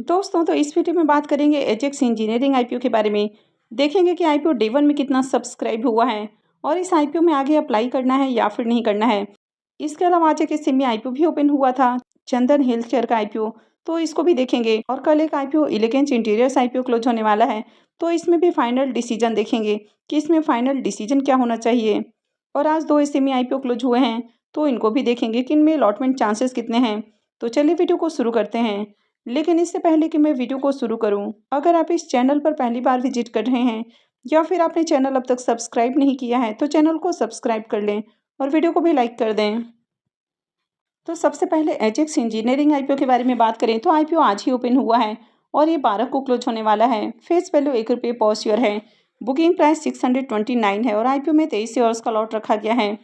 दोस्तों तो इस वीडियो में बात करेंगे एजेक्स इंजीनियरिंग आईपीओ के बारे में। देखेंगे कि आईपीओ डे वन में कितना सब्सक्राइब हुआ है और इस आईपीओ में आगे अप्लाई करना है या फिर नहीं करना है। इसके अलावा आज एक सेमी आईपीओ भी ओपन हुआ था, चंदन हेल्थ केयर का आईपीओ, तो इसको भी देखेंगे। और कल एक IPO Elegance Interiors IPO close होने वाला है, तो इसमें भी फाइनल डिसीजन देखेंगे कि इसमें फाइनल डिसीजन क्या होना चाहिए। और आज दो सेमी आईपीओ क्लोज हुए हैं, तो इनको भी देखेंगे कि इनमें अलॉटमेंट चांसेस कितने हैं। तो चलिए वीडियो को शुरू करते हैं। लेकिन इससे पहले कि मैं वीडियो को शुरू करूं, अगर आप इस चैनल पर पहली बार विजिट कर रहे हैं या फिर आपने चैनल अब तक सब्सक्राइब नहीं किया है, तो चैनल को सब्सक्राइब कर लें और वीडियो को भी लाइक कर दें। तो सबसे पहले एजेक्स इंजीनियरिंग आईपीओ के बारे में बात करें तो आईपीओ आज ही ओपन हुआ है और ये 12 को क्लोज होने वाला है। फेस वैल्यू ₹1 पर शेयर है। बुकिंग प्राइस 629 है और आईपीओ में 23 शेयर्स का लॉट रखा गया है।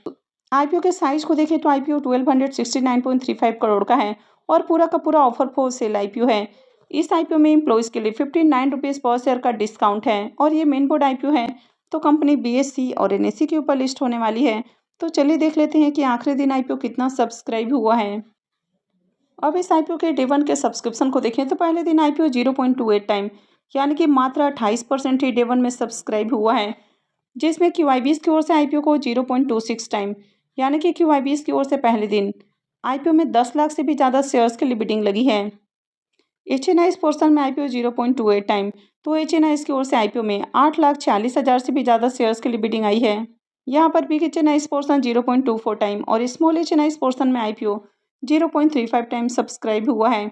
आईपीओ के साइज को देखें तो आईपीओ 1269.35 करोड़ का है और पूरा का पूरा ऑफर फॉर सेल आईपीओ है। इस आईपीओ में एम्प्लॉइज के लिए ₹59 पर शेयर का डिस्काउंट है और ये मेन बोर्ड आईपीओ है, तो कंपनी बीएससी और एनएससी के ऊपर लिस्ट होने वाली है। तो चलिए देख लेते हैं कि आखिरी दिन आईपीओ कितना सब्सक्राइब हुआ है। अब इस आईपीओ के डे वन के सब्सक्रिप्शन को देखें तो पहले दिन आईपीओ 0.28 टाइम यानी कि मात्र 28% ही डे वन में सब्सक्राइब हुआ है, जिसमें क्यूआईबीएस की ओर से आईपीओ को 0.26 टाइम यानी कि क्यूआईबीएस की ओर से पहले दिन आईपीओ में 10 लाख से भी ज़्यादा शेयर्स के लिए बिडिंग लगी है। एचएनआईएस पोर्शन में आईपीओ 0.28 टाइम, तो एचएनआईएस की ओर से आईपीओ में 8,40,000 से भी ज़्यादा शेयर्स के लिए बिडिंग आई है। यहाँ पर बिग एचएनआईएस पोर्शन 0.24 टाइम और स्मॉल एचएनआईएस पोर्शन में आईपीओ 0.35 टाइम सब्सक्राइब हुआ है।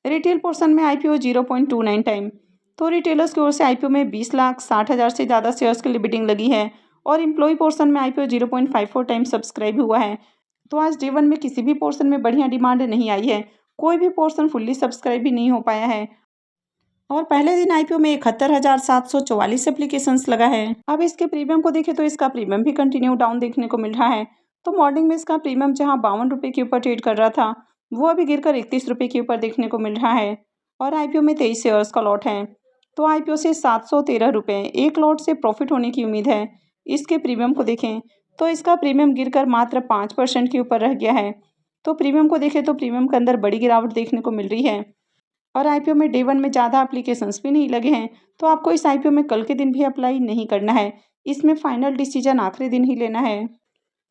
रिटेल पोर्शन में आईपीओ 0.29 टाइम, तो रिटेलर्स की ओर से आईपीओ में 20,60,000 से ज़्यादा शेयर्स के लिए बिडिंग लगी है और एम्प्लॉय पोर्शन में आईपीओ 0.54 टाइम सब्सक्राइब हुआ है। तो आज डे वन में किसी भी पोर्शन में बढ़िया डिमांड नहीं आई है, कोई भी पोर्शन फुल्ली सब्सक्राइब भी नहीं हो पाया है और पहले दिन आईपीओ में 71,744 एप्लीकेशंस लगा है। अब इसके प्रीमियम को देखें तो इसका प्रीमियम भी कंटिन्यू डाउन देखने को मिल रहा है। तो मॉर्निंग में इसका प्रीमियम जहां ₹52 के ऊपर ट्रेड कर रहा था, वो अभी गिरकर ₹31 के ऊपर देखने को मिल रहा है और आईपीओ में 23 शेयर्स का लॉट है। तो आईपीओ से ₹713 एक लॉट से प्रॉफिट होने की उम्मीद है। इसके प्रीमियम को देखें तो इसका प्रीमियम गिरकर मात्र 5% के ऊपर रह गया है। तो प्रीमियम को देखें तो प्रीमियम के अंदर बड़ी गिरावट देखने को मिल रही है और आईपीओ में डे वन में ज़्यादा एप्लीकेशंस भी नहीं लगे हैं, तो आपको इस आईपीओ में कल के दिन भी अप्लाई नहीं करना है। इसमें फाइनल डिसीजन आखिरी दिन ही लेना है।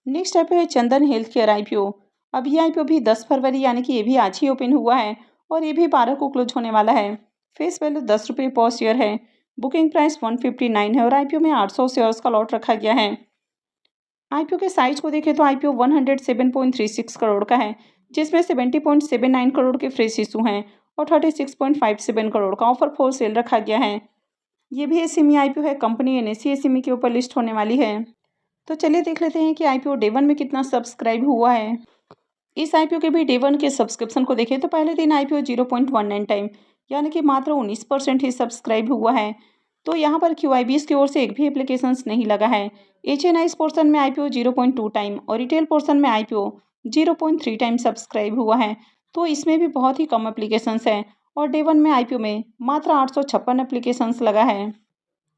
नेक्स्ट आईपीओ है चंदन हेल्थ केयर आईपीओ। अब ये आईपीओ भी 10 फरवरी यानी कि ये भी आज ही ओपन हुआ है और ये भी 12 को क्लोज होने वाला है। फेस वैल्यू ₹10 पर शेयर है। बुकिंग प्राइस 159 है और आईपीओ में 800 शेयर्स का लॉट रखा गया है। आईपीओ के साइज को देखें तो आईपीओ 107.36 करोड़ का है, जिसमें 70.79 करोड़ के फ्रेश इशू हैं और 36.57 करोड़ का ऑफर फॉर सेल रखा गया है। ये भी एसएमई आईपीओ है, कंपनी एनएससी एसएमई के ऊपर लिस्ट होने वाली है। तो चलिए देख लेते हैं कि आईपीओ डे वन में कितना सब्सक्राइब हुआ है। इस आईपीओ के भी डे वन के सब्सक्रिप्शन को देखें तो पहले दिन आईपीओ 0.19 टाइम यानी कि मात्र 19% ही सब्सक्राइब हुआ है। तो यहाँ पर क्यूआईबीएस की ओर से एक भी एप्लीकेशंस नहीं लगा है। एचएनआईएस पोर्शन में आईपीओ 0.2 टाइम और रिटेल पोर्शन में आईपीओ 0.3 टाइम सब्सक्राइब हुआ है। तो इसमें भी बहुत ही कम एप्लीकेशंस हैं और डे वन में आईपीओ में मात्र 856 एप्लीकेशंस लगा है।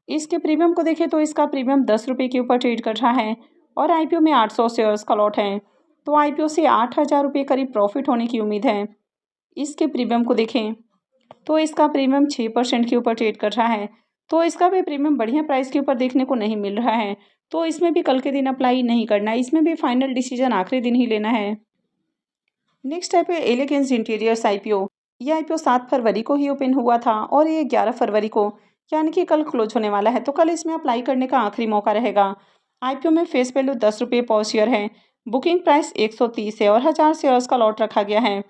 इसके प्रीमियम को देखें तो इसका प्रीमियम ₹10 के ऊपर ट्रेड कर रहा है और आईपीओ में 800 शेयर्स का लॉट है। तो आईपीओ से ₹8,000 करीब प्रॉफिट होने की उम्मीद है। इसके प्रीमियम को देखें तो इसका प्रीमियम 6% के ऊपर ट्रेड कर रहा है। तो इसका भी प्रीमियम बढ़िया प्राइस के ऊपर देखने को नहीं मिल रहा है, तो इसमें भी कल के दिन अप्लाई नहीं करना है। इसमें भी फाइनल डिसीजन आखिरी दिन ही लेना है। नेक्स्ट है पे एलिगेंस इंटीरियर्स आईपीओ। ये आईपीओ 7 फरवरी को ही ओपन हुआ था और ये 11 फरवरी को यानी कि कल क्लोज होने वाला है। तो कल इसमें अप्लाई करने का आखिरी मौका रहेगा। आईपीओ में फेस वैल्यू ₹10 पर शेयर है। बुकिंग प्राइस 130 है और 1000 शेयर्स का लॉट रखा गया है।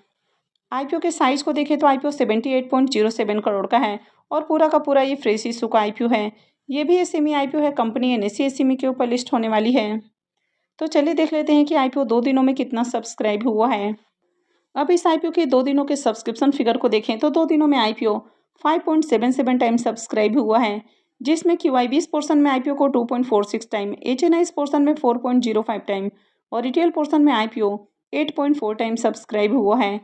आईपीओ के साइज को देखें तो आईपीओ 78.07 करोड़ का है और पूरा का पूरा ये फ्रेश इशू का आईपीओ है। ये भी एसएमई आईपीओ है, कंपनी एनएससी एसएमई के ऊपर लिस्ट होने वाली है। तो चलिए देख लेते हैं कि आईपीओ 2 दिनों में कितना सब्सक्राइब हुआ है। अब इस आईपीओ के 2 दिनों के सब्सक्रिप्शन फिगर को देखें तो 2 दिनों में आईपीओ 5.77 टाइम सब्सक्राइब हुआ है, जिसमें क्यूआईबीएस पोर्शन में आईपीओ को 2.46 टाइम, एचएनआईएस पोर्शन में 4.05 टाइम और रिटेल पोर्शन में आईपीओ 8.4 टाइम सब्सक्राइब हुआ है।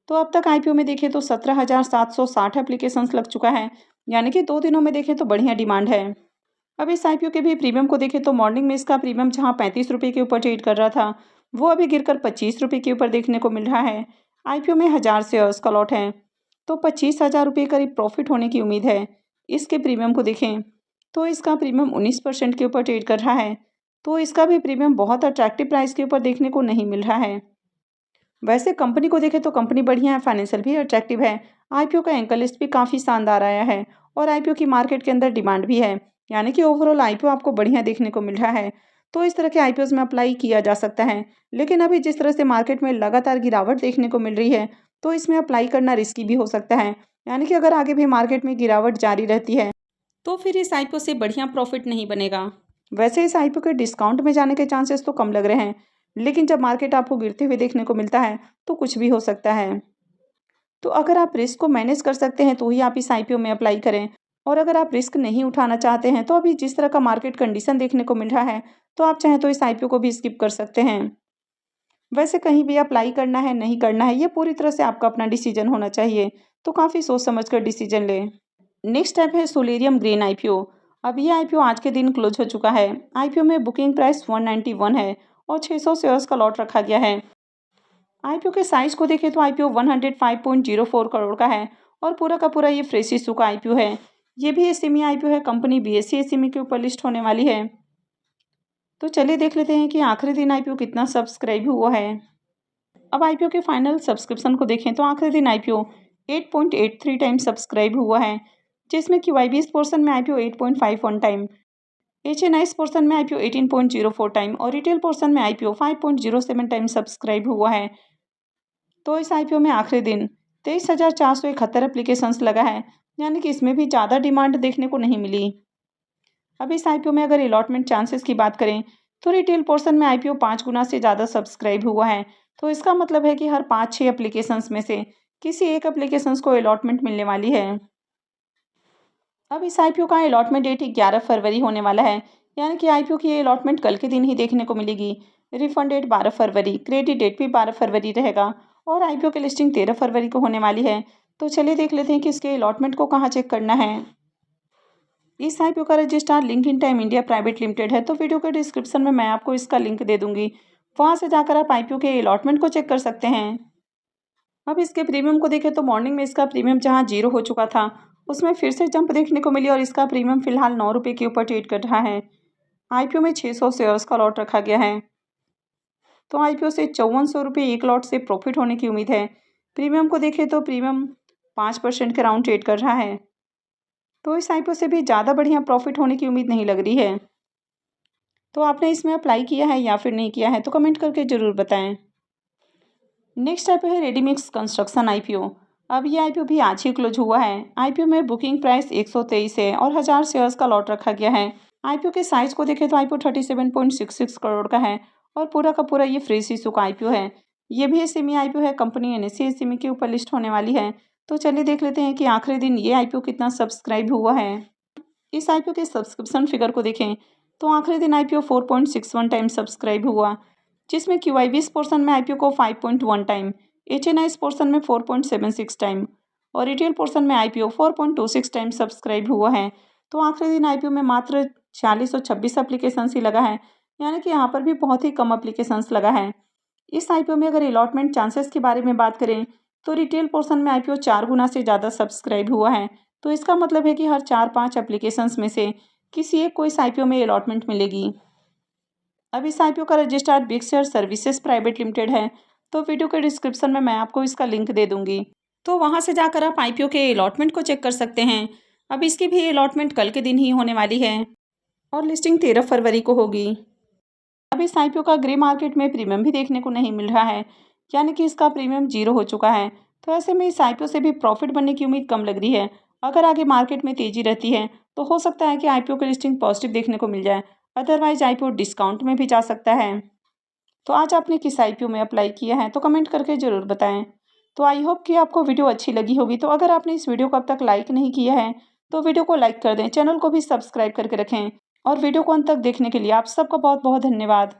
तो अब तक आईपीओ में देखें तो 17,760 एप्लीकेशंस लग चुका है, यानी कि 2 दिनों में देखें तो बढ़िया डिमांड है। अब इस आईपीओ के भी प्रीमियम को देखें तो मॉर्निंग में इसका प्रीमियम जहां ₹35 के ऊपर ट्रेड कर रहा था, वो अभी गिरकर ₹25 के ऊपर देखने को मिल रहा है। आईपीओ में 1000 शेयर्स का लॉट है। तो 25,000 रुपये करीब प्रॉफिट होने की उम्मीद है। इसके प्रीमियम को देखें तो इसका प्रीमियम 19% के ऊपर ट्रेड कर रहा है। तो इसका भी प्रीमियम बहुत अट्रैक्टिव प्राइस के ऊपर देखने को नहीं मिल रहा है। वैसे कंपनी को देखें तो कंपनी बढ़िया है, फाइनेंशियल भी अट्रैक्टिव है। आईपीओ का एंकर लिस्ट भी काफ़ी शानदार आया है और आईपीओ की मार्केट के अंदर डिमांड भी है, यानी कि ओवरऑल आईपीओ आपको बढ़िया देखने को मिल रहा है। तो इस तरह के आईपीओज में अप्लाई किया जा सकता है। लेकिन अभी जिस तरह से मार्केट में लगातार गिरावट देखने को मिल रही है, तो इसमें अप्लाई करना रिस्की भी हो सकता है। यानी कि अगर आगे भी मार्केट में गिरावट जारी रहती है तो फिर इस आईपीओ से बढ़िया प्रॉफिट नहीं बनेगा। वैसे इस आईपीओ के डिस्काउंट में जाने के चांसेस तो कम लग रहे हैं, लेकिन जब मार्केट आपको गिरते हुए देखने को मिलता है तो कुछ भी हो सकता है। तो अगर आप रिस्क को मैनेज कर सकते हैं तो ही आप इस आईपीओ में अप्लाई करें, और अगर आप रिस्क नहीं उठाना चाहते हैं तो अभी जिस तरह का मार्केट कंडीशन देखने को मिल रहा है तो आप चाहें तो इस आईपीओ को भी स्किप कर सकते हैं। वैसे कहीं भी अप्लाई करना है नहीं करना है ये पूरी तरह से आपका अपना डिसीजन होना चाहिए, तो काफ़ी सोच समझ कर डिसीजन लें। नेक्स्ट टाइप है सोलेरियम ग्रीन आईपीओ। अब ये आईपीओ आज के दिन क्लोज हो चुका है। आईपीओ में बुकिंग प्राइस 191 है और 600 शेयर्स का लॉट रखा गया है। आईपीओ के साइज को देखें तो आईपीओ 105.04 करोड़ का है और पूरा का पूरा ये फ्रेश इशू का आईपीओ है। ये भी एसएमई आईपीओ है, कंपनी बीएसई एसएमई के ऊपर लिस्ट होने वाली है। तो चलिए देख लेते हैं कि आखिरी दिन आईपीओ कितना सब्सक्राइब हुआ है। अब आईपीओ के फाइनल सब्सक्रिप्शन को देखें तो आखिरी दिन आईपीओ 8.83 टाइम सब्सक्राइब हुआ है, जिसमें कि वाईबीएस पोर्शन में आईपीओ 8.51 टाइम, एचएनआईएस पोर्शन में आईपीओ 18.04 टाइम और रिटेल पोर्शन में आईपीओ 5.07 टाइम सब्सक्राइब हुआ है। तो इस आईपीओ में आखिरी दिन 23,471 एप्लीकेशंस लगा है, यानी कि इसमें भी ज़्यादा डिमांड देखने को नहीं मिली। अब इस आईपीओ में अगर अलॉटमेंट चांसेस की बात करें तो रिटेल पोर्शन में आईपीओ 5 गुना से ज़्यादा सब्सक्राइब हुआ है। तो इसका मतलब है कि हर 5-6 एप्लीकेशंस में से किसी एक एप्लीकेशंस को अलॉटमेंट मिलने वाली है। अब इस आईपीओ का अलॉटमेंट डेट 11 फरवरी होने वाला है, यानी कि आईपीओ की ये अलॉटमेंट कल के दिन ही देखने को मिलेगी। रिफंड डेट 12 फरवरी, क्रेडिट डेट भी 12 फरवरी रहेगा और आईपीओ की लिस्टिंग 13 फरवरी को होने वाली है। तो चलिए देख लेते हैं कि इसके अलॉटमेंट को कहाँ चेक करना है। इस आईपीओ का registrar LinkedIn time India private limited है, तो वीडियो के डिस्क्रिप्शन में मैं आपको इसका लिंक दे दूंगी। वहां से जाकर आप आईपीओ के अलॉटमेंट को चेक कर सकते हैं। अब इसके प्रीमियम को देखें तो मॉर्निंग में इसका प्रीमियम जहां 0 हो चुका था, उसमें फिर से जंप देखने को मिली और इसका प्रीमियम फिलहाल 9 रुपये के ऊपर ट्रेड कर रहा है। आईपीओ में 600 शेयर्स का लॉट रखा गया है। तो आईपीओ से 5400 रुपये एक लॉट से प्रॉफिट होने की उम्मीद है। प्रीमियम को देखें तो प्रीमियम 5% के राउंड ट्रेड कर रहा है। तो इस आईपीओ से भी ज़्यादा बढ़िया प्रॉफिट होने की उम्मीद नहीं लग रही है। तो आपने इसमें अप्लाई किया है या फिर नहीं किया है तो कमेंट करके ज़रूर बताएं। नेक्स्ट आईपीओ है रेडीमिक्स कंस्ट्रक्शन आईपीओ। अब ये आईपीओ भी आज ही क्लोज हुआ है। आईपीओ में बुकिंग प्राइस 123 है और 1000 शेयर्स का लॉट रखा गया है। आईपीओ के साइज को देखें तो आईपीओ 37.66 करोड़ का है और पूरा का पूरा ये फ्रेश इशू का आईपीओ है। ये भी एसएमई आईपीओ है, कंपनी एनएसई एसएमई के ऊपर लिस्ट होने वाली है। तो चलिए देख लेते हैं कि आखिरी दिन ये आईपीओ कितना सब्सक्राइब हुआ है। इस आईपीओ के सब्सक्रिप्शन फिगर को देखें तो आखिरी दिन आईपीओ 4.61 टाइम सब्सक्राइब हुआ, जिसमें क्यूआईबीएस पोर्शन में आईपीओ को 5.1 टाइम, एचएनआईएस पोर्शन में 4.76 टाइम और रिटेल पोर्शन में आईपीओ 4.26 टाइम सब्सक्राइब हुआ है। तो आखिरी दिन आईपीओ में मात्र 4626 एप्लीकेशंस ही लगा है, यानी कि यहाँ पर भी बहुत ही कम एप्लीकेशंस लगा है। इस आईपीओ में अगर अलॉटमेंट चांसेस के बारे में बात करें तो रिटेल पोर्शन में आईपीओ 4 गुना से ज़्यादा सब्सक्राइब हुआ है। तो इसका मतलब है कि हर 4-5 एप्लीकेशंस में से किसी एक को इस आईपीओ में अलॉटमेंट मिलेगी। अब इस आईपीओ का registrar big share services private limited है, तो वीडियो के डिस्क्रिप्शन में मैं आपको इसका लिंक दे दूंगी। तो वहां से जाकर आप आईपीओ के अलॉटमेंट को चेक कर सकते हैं। अब इसकी भी अलॉटमेंट कल के दिन ही होने वाली है और लिस्टिंग 13 फरवरी को होगी। अब इस आईपीओ का ग्रे मार्केट में प्रीमियम भी देखने को नहीं मिल रहा है, यानी कि इसका प्रीमियम 0 हो चुका है। तो ऐसे में इस आईपीओ से भी प्रॉफिट बनने की उम्मीद कम लग रही है। अगर आगे मार्केट में तेजी रहती है तो हो सकता है कि आईपीओ की लिस्टिंग पॉजिटिव देखने को मिल जाए, अदरवाइज आईपीओ डिस्काउंट में भी जा सकता है। तो आज आपने किस आईपीओ में अप्लाई किया है तो कमेंट करके ज़रूर बताएं। तो आई होप कि आपको वीडियो अच्छी लगी होगी। तो अगर आपने इस वीडियो को अब तक लाइक नहीं किया है तो वीडियो को लाइक कर दें, चैनल को भी सब्सक्राइब करके रखें और वीडियो को अंत तक देखने के लिए आप सबका बहुत बहुत धन्यवाद।